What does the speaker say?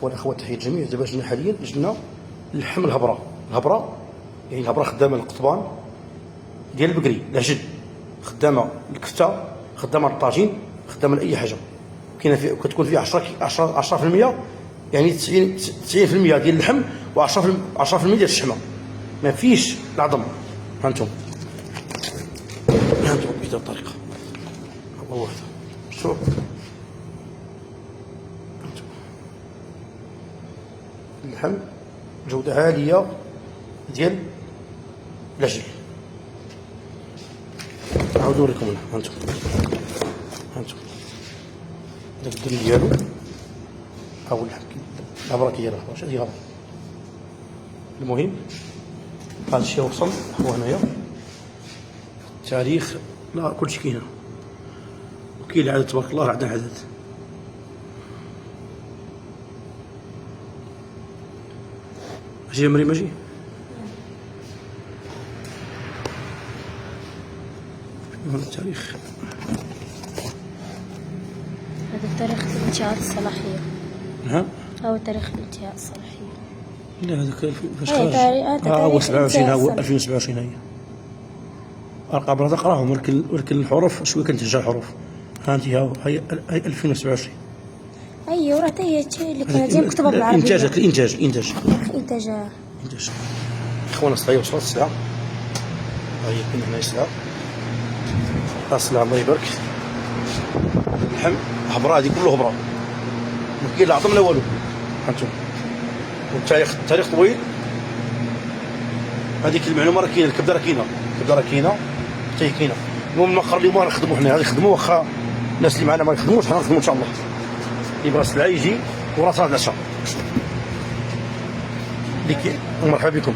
الاخوان الاخوات تحيه الجميع. دابا جينا حاليا جينا لحم الهبره. الهبره يعني الهبره خدامه القطبان ديال البقري، العجل، خدامه الكفته، خدامه الطاجين، خدامه لاي حاجه. كاينه فيه كتكون فيه 10% يعني 90% ديال اللحم و 10% ديال الشحمه، ما فيش العظم. ها انتم بهذه الطريقه، هو واحد شوف اللحم جوده عاليه ديال العجل. نعاود نوريكم هنا. ها انتم داك الدم ديالو، ها هو اللحم، الهبره كيديرها واش هادي الهبره. المهم هذا الشيء وصل، هو هنايا التاريخ، لا كلشي كاين هنا، وكاين العدد تبارك الله، عندنا عدد. ماشي مريم ماشي هنا التاريخ. هذا تاريخ انتهاء الصلاحية. نعم هو تاريخ انتهاء الصلاحية. لا هذاك فاش خرج؟ هو 27، ها هو 2027. هي ارقام راه تقراهم، ولكن الحروف شويه كنتهجى الحروف. ها انت هي 2027. ايوا راه هي اللي كانت مكتوبه بالعربيه. الانتاج انتاج. اخوانا الصلاة وصلت السلعه. ها هي كاين هنا السلعه، ها السلعه الله يبارك. اللحم هبره، هذه كله هبره، ما كاين لا عظم لا والو. ها انتم والتاريخ طويل. هذيك المعلومه راه كاينه، الكبده راه كاينه، حتى هي كاينه. المهم الاخر اليوم نخدموا حنا، غادي نخدموا، واخا الناس اللي معنا ما يخدموش، حنا نخدموا ان شاء الله. اللي بغى السلعه يجي وراه صلاه العشاء. مرحبا بكم.